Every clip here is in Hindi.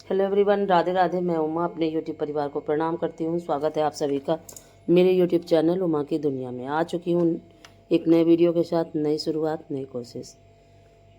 Hello everyone, Radhe Radhe. मैं उमा अपने यूट्यूब परिवार को प्रणाम करती हूँ। स्वागत है आप सभी का मेरे यूट्यूब चैनल उमा की दुनिया में। आ चुकी हूँ एक नए वीडियो के साथ। नई शुरुआत, नई कोशिश।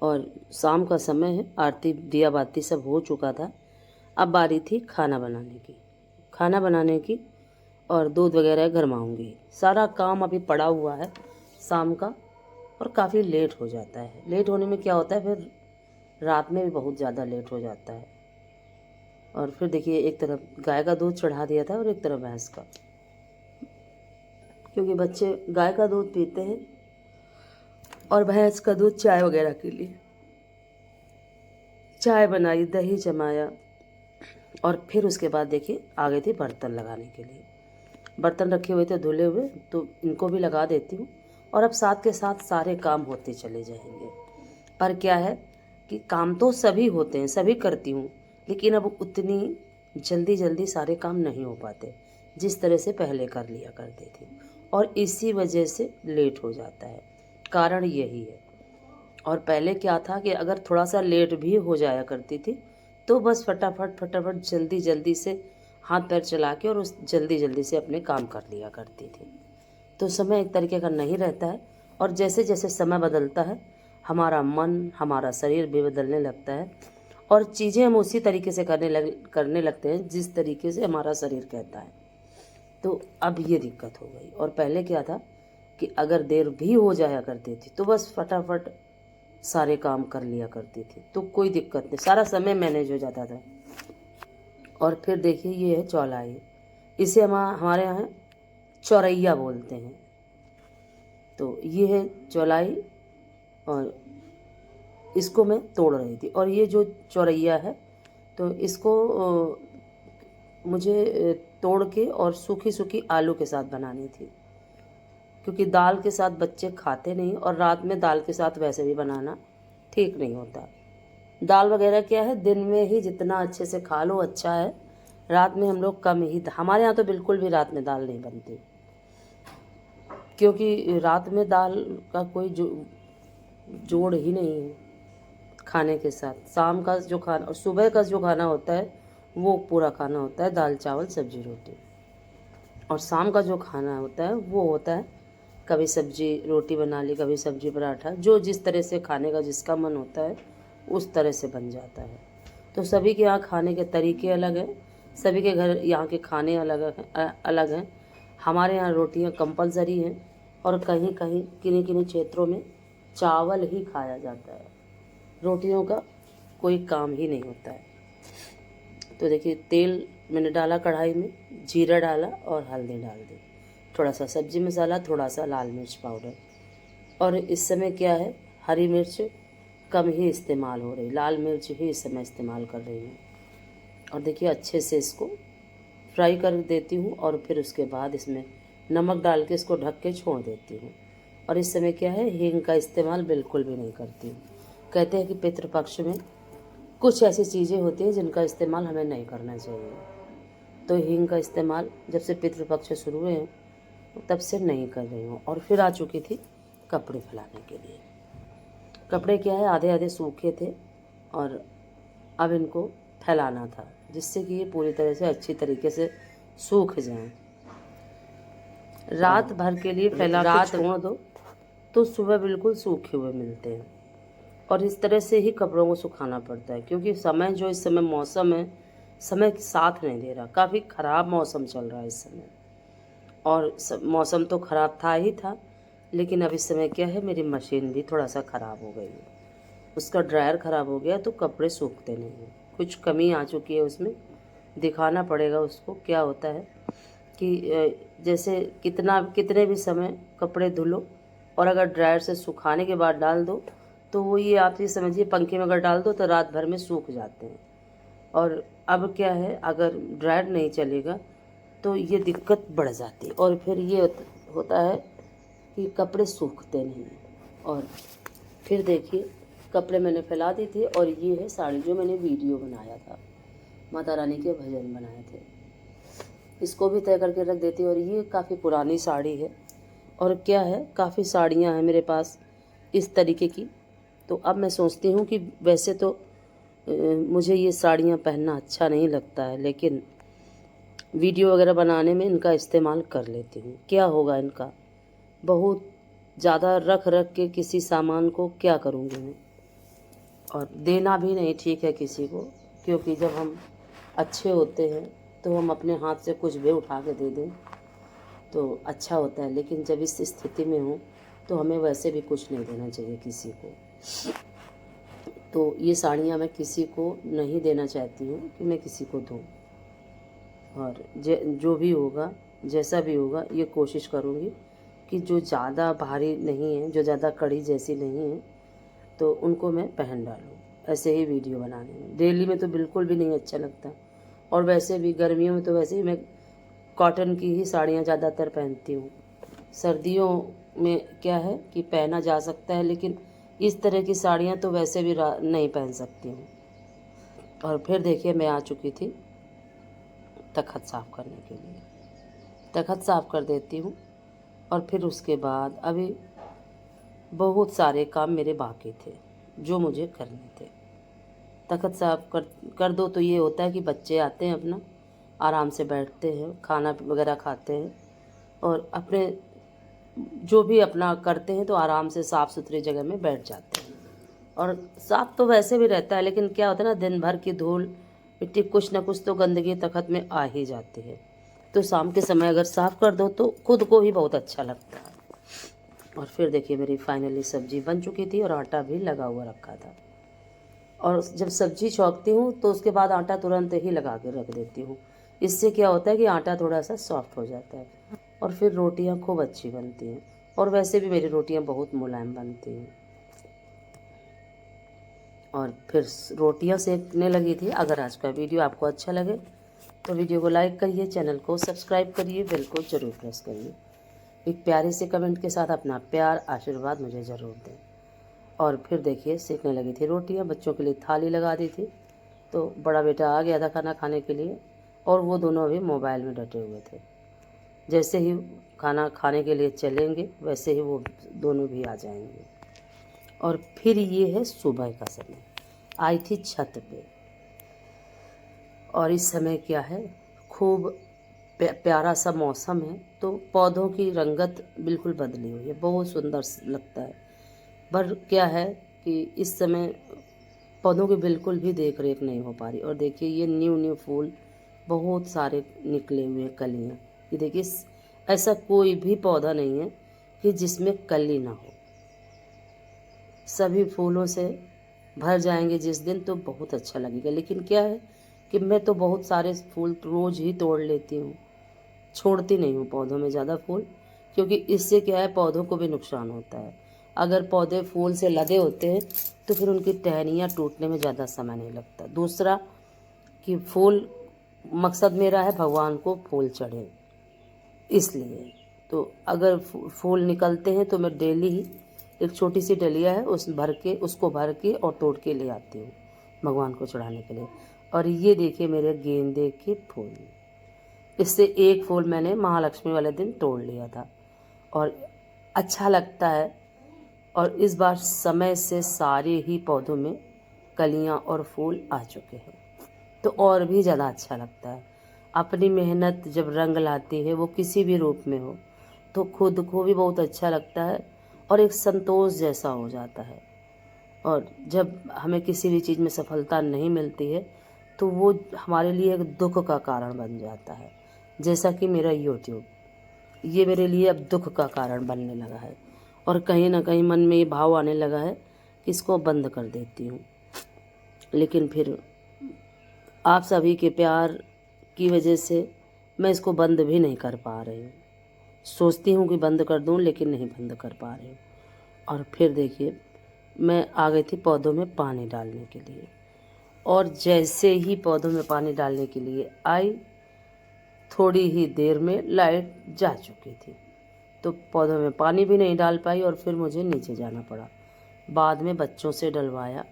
और शाम का समय है, आरती दिया बाती सब हो चुका था। अब बारी थी खाना बनाने की और दूध वगैरह गरमाऊँगी। सारा काम अभी पड़ा हुआ है शाम का, और काफ़ी लेट हो जाता है। लेट होने में क्या होता है, फिर रात में भी बहुत ज़्यादा लेट हो जाता है। और फिर देखिए, एक तरफ गाय का दूध चढ़ा दिया था और एक तरफ भैंस का, क्योंकि बच्चे गाय का दूध पीते हैं और भैंस का दूध चाय वगैरह के लिए। चाय बनाई, दही जमाया, और फिर उसके बाद देखिए आ गई थी बर्तन लगाने के लिए। बर्तन रखे हुए थे धुले हुए, तो इनको भी लगा देती हूँ। और अब साथ के साथ सारे काम होते चले जाएंगे। पर क्या है कि काम तो सभी होते हैं, सभी करती हूँ, लेकिन अब उतनी जल्दी जल्दी सारे काम नहीं हो पाते जिस तरह से पहले कर लिया करती थी, और इसी वजह से लेट हो जाता है। कारण यही है। और पहले क्या था कि अगर थोड़ा सा लेट भी हो जाया करती थी तो बस फटाफट फटाफट जल्दी जल्दी से हाथ पैर चला के और उस जल्दी जल्दी से अपने काम कर लिया करती थी। तो समय एक तरीके का नहीं रहता है, और जैसे जैसे समय बदलता है हमारा मन, हमारा शरीर भी बदलने लगता है, और चीज़ें हम उसी तरीके से करने लगते हैं जिस तरीके से हमारा शरीर कहता है। तो अब ये दिक्कत हो गई। और पहले क्या था कि अगर देर भी हो जाया करती थी तो बस फटाफट सारे काम कर लिया करती थी, तो कोई दिक्कत नहीं, सारा समय मैनेज हो जाता था। और फिर देखिए, ये है चौलाई। इसे हमारे यहाँ चौरैया बोलते हैं। तो ये है चौलाई, और इसको मैं तोड़ रही थी। और ये जो चौरैया है, तो इसको मुझे तोड़ के और सूखी सूखी आलू के साथ बनानी थी, क्योंकि दाल के साथ बच्चे खाते नहीं, और रात में दाल के साथ वैसे भी बनाना ठीक नहीं होता। दाल वगैरह क्या है, दिन में ही जितना अच्छे से खा लो अच्छा है। रात में हम लोग कम ही, हमारे यहाँ तो बिल्कुल भी रात में दाल नहीं बनती, क्योंकि रात में दाल का कोई जोड़ ही नहीं है खाने के साथ। शाम का जो खाना और सुबह का जो खाना होता है वो पूरा खाना होता है, दाल चावल सब्जी रोटी। और शाम का जो खाना होता है वो होता है कभी सब्जी रोटी बना ली, कभी सब्जी पराठा, जो जिस तरह से खाने का जिसका मन होता है उस तरह से बन जाता है। तो सभी के यहाँ खाने के तरीके अलग हैं, सभी के घर यहाँ के खाने अलग हैं। हमारे यहाँ रोटियाँ कंपलसरी हैं, और कहीं कहीं किन्हीं किन्हीं क्षेत्रों में चावल ही खाया जाता है, रोटियों का कोई काम ही नहीं होता है। तो देखिए, तेल मैंने डाला कढ़ाई में, जीरा डाला और हल्दी डाल दी, थोड़ा सा सब्जी मसाला, थोड़ा सा लाल मिर्च पाउडर। और इस समय क्या है, हरी मिर्च कम ही इस्तेमाल हो रही, लाल मिर्च ही इस समय इस्तेमाल कर रही हूँ। और देखिए, अच्छे से इसको फ्राई कर देती हूँ, और फिर उसके बाद इसमें नमक डाल के इसको ढक के छोड़ देती हूँ। और इस समय क्या है, हींग का इस्तेमाल बिल्कुल भी नहीं करती हूँ। कहते हैं कि पितृपक्ष में कुछ ऐसी चीज़ें होती हैं जिनका इस्तेमाल हमें नहीं करना चाहिए। तो हींग का इस्तेमाल जब से पितृपक्ष शुरू हुए हैं तब से नहीं कर रही हूँ। और फिर आ चुकी थी कपड़े फैलाने के लिए। कपड़े क्या है, आधे आधे सूखे थे, और अब इनको फैलाना था जिससे कि ये पूरी तरह से अच्छी तरीके से सूख जाएं। रात भर के लिए फैला के छोड़ दो तो सुबह बिल्कुल सूखे हुए मिलते हैं। और इस तरह से ही कपड़ों को सुखाना पड़ता है, क्योंकि समय जो इस समय मौसम है, समय साथ नहीं दे रहा। काफ़ी ख़राब मौसम चल रहा है इस समय, और मौसम तो ख़राब था ही था, लेकिन अब इस समय क्या है, मेरी मशीन भी थोड़ा सा ख़राब हो गई है। उसका ड्रायर ख़राब हो गया तो कपड़े सूखते नहीं हैं, कुछ कमी आ चुकी है उसमें। दिखाना पड़ेगा उसको क्या होता है कि जैसे कितने भी समय कपड़े धुलो, और अगर ड्रायर से सुखाने के बाद डाल दो तो वो, ये आप ये समझिए, पंखे में अगर डाल दो तो रात भर में सूख जाते हैं। और अब क्या है, अगर ड्रायर नहीं चलेगा तो ये दिक्कत बढ़ जाती है, और फिर ये होता है कि कपड़े सूखते नहीं हैं। और फिर देखिए, कपड़े मैंने फैला दी थी, और ये है साड़ी जो मैंने वीडियो बनाया था, माता रानी के भजन बनाए थे, इसको भी तय करके रख देती। और ये काफ़ी पुरानी साड़ी है, और क्या है, काफ़ी साड़ियाँ हैं मेरे पास इस तरीके की। तो अब मैं सोचती हूँ कि वैसे तो मुझे ये साड़ियाँ पहनना अच्छा नहीं लगता है, लेकिन वीडियो वगैरह बनाने में इनका इस्तेमाल कर लेती हूँ। क्या होगा इनका, बहुत ज़्यादा रख रख के किसी सामान को क्या करूँगी मैं, और देना भी नहीं ठीक है किसी को, क्योंकि जब हम अच्छे होते हैं तो हम अपने हाथ से कुछ भी उठा के दे दें तो अच्छा होता है, लेकिन जब इस स्थिति में हूँ तो हमें वैसे भी कुछ नहीं देना चाहिए किसी को। तो ये साड़ियाँ मैं किसी को नहीं देना चाहती हूँ कि मैं किसी को दूँ, और जो भी होगा, जैसा भी होगा, ये कोशिश करूँगी कि जो ज़्यादा भारी नहीं है, जो ज़्यादा कड़ी जैसी नहीं है, तो उनको मैं पहन डालूँ ऐसे ही वीडियो बनाने में। डेली में तो बिल्कुल भी नहीं अच्छा लगता, और वैसे भी गर्मियों में तो वैसे ही मैं कॉटन की ही साड़ियाँ ज़्यादातर पहनती हूँ। सर्दियों में क्या है कि पहना जा सकता है, लेकिन इस तरह की साड़ियाँ तो वैसे भी नहीं पहन सकती हूँ। और फिर देखिए मैं आ चुकी थी तख़्त साफ़ करने के लिए। तख़्त साफ़ कर देती हूँ, और फिर उसके बाद अभी बहुत सारे काम मेरे बाकी थे जो मुझे करने थे। तख़्त साफ़ कर दो तो ये होता है कि बच्चे आते हैं, अपना आराम से बैठते हैं, खाना वगैरह खाते हैं, और अपने जो भी अपना करते हैं तो आराम से साफ़ सुथरी जगह में बैठ जाते हैं। और साफ़ तो वैसे भी रहता है, लेकिन क्या होता है ना, दिन भर की धूल मिट्टी कुछ ना कुछ तो गंदगी तख़्त में आ ही जाती है। तो शाम के समय अगर साफ़ कर दो तो खुद को ही बहुत अच्छा लगता है। और फिर देखिए मेरी फाइनली सब्ज़ी बन चुकी थी और आटा भी लगा हुआ रखा था। और जब सब्ज़ी छौंकती हूँ तो उसके बाद आटा तुरंत ही लगा के रख देती हूँ। इससे क्या होता है कि आटा थोड़ा सा सॉफ्ट हो जाता है, और फिर रोटियाँ खूब अच्छी बनती हैं। और वैसे भी मेरी रोटियाँ बहुत मुलायम बनती हैं। और फिर रोटियाँ सेकने लगी थी। अगर आज का वीडियो आपको अच्छा लगे तो वीडियो को लाइक करिए, चैनल को सब्सक्राइब करिए, बेल को ज़रूर प्रेस करिए। एक प्यारे से कमेंट के साथ अपना प्यार आशीर्वाद मुझे ज़रूर दें। और फिर देखिए सेकने लगी थी रोटियाँ, बच्चों के लिए थाली लगा दी थी। तो बड़ा बेटा आ गया था खाना खाने के लिए, और वो दोनों अभी मोबाइल में डटे हुए थे। जैसे ही खाना खाने के लिए चलेंगे वैसे ही वो दोनों भी आ जाएंगे। और फिर ये है सुबह का समय, आई थी छत पे, और इस समय क्या है, खूब प्यारा सा मौसम है, तो पौधों की रंगत बिल्कुल बदली हुई है, बहुत सुंदर लगता है। पर क्या है कि इस समय पौधों की बिल्कुल भी देख रेख नहीं हो पा रही। और देखिए ये न्यू न्यू फूल बहुत सारे निकले हुए हैं, कलियाँ। ये देखिए ऐसा कोई भी पौधा नहीं है कि जिसमें कली ना हो, सभी फूलों से भर जाएंगे जिस दिन, तो बहुत अच्छा लगेगा। लेकिन क्या है कि मैं तो बहुत सारे फूल रोज़ ही तोड़ लेती हूँ, छोड़ती नहीं हूँ पौधों में ज़्यादा फूल, क्योंकि इससे क्या है, पौधों को भी नुकसान होता है। अगर पौधे फूल से लदे होते हैं तो फिर उनकी टहनियाँ टूटने में ज़्यादा समय नहीं लगता। दूसरा कि फूल, मकसद मेरा है भगवान को फूल चढ़े, इसलिए तो अगर फूल निकलते हैं तो मैं डेली ही एक छोटी सी डलिया है उसको भर के और तोड़ के ले आती हूँ भगवान को चढ़ाने के लिए। और ये देखिए मेरे गेंदे के फूल, इससे एक फूल मैंने महालक्ष्मी वाले दिन तोड़ लिया था, और अच्छा लगता है। और इस बार समय से सारे ही पौधों में कलियां और फूल आ चुके हैं, तो और भी ज़्यादा अच्छा लगता है। अपनी मेहनत जब रंग लाती है, वो किसी भी रूप में हो, तो खुद को भी बहुत अच्छा लगता है, और एक संतोष जैसा हो जाता है। और जब हमें किसी भी चीज़ में सफलता नहीं मिलती है तो वो हमारे लिए एक दुख का कारण बन जाता है। जैसा कि मेरा यूट्यूब, ये मेरे लिए अब दुख का कारण बनने लगा है, और कहीं ना कहीं मन में ये भाव आने लगा है कि इसको बंद कर देती हूँ। लेकिन फिर आप सभी के प्यार की वजह से मैं इसको बंद भी नहीं कर पा रही हूँ। सोचती हूँ कि बंद कर दूँ, लेकिन नहीं बंद कर पा रही हूँ। और फिर देखिए मैं आ गई थी पौधों में पानी डालने के लिए, और जैसे ही पौधों में पानी डालने के लिए आई, थोड़ी ही देर में लाइट जा चुकी थी, तो पौधों में पानी भी नहीं डाल पाई, और फिर मुझे नीचे जाना पड़ा। बाद में बच्चों से डलवाया,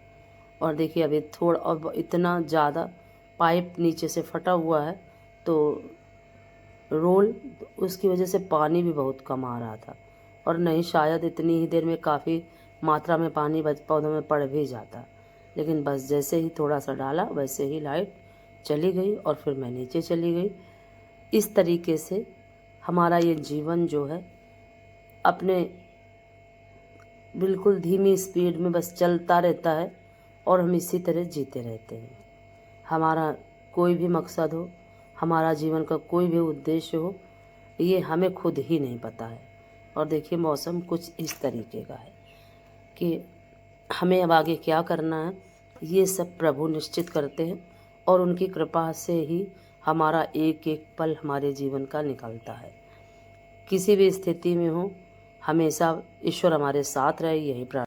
और देखिए अभी थोड़ा, और इतना ज़्यादा पाइप नीचे से फटा हुआ है, तो रोल, उसकी वजह से पानी भी बहुत कम आ रहा था। और नहीं, शायद इतनी ही देर में काफ़ी मात्रा में पानी पौधों में पड़ भी जाता, लेकिन बस जैसे ही थोड़ा सा डाला वैसे ही लाइट चली गई और फिर मैं नीचे चली गई। इस तरीके से हमारा ये जीवन जो है अपने बिल्कुल धीमी स्पीड में बस चलता रहता है और हम इसी तरह जीते रहते हैं। हमारा कोई भी मकसद हो, हमारा जीवन का कोई भी उद्देश्य हो, ये हमें खुद ही नहीं पता है। और देखिए मौसम कुछ इस तरीके का है कि हमें अब आगे क्या करना है ये सब प्रभु निश्चित करते हैं और उनकी कृपा से ही हमारा एक एक पल हमारे जीवन का निकलता है। किसी भी स्थिति में हो हमेशा ईश्वर हमारे साथ रहे, यही प्रार्थना।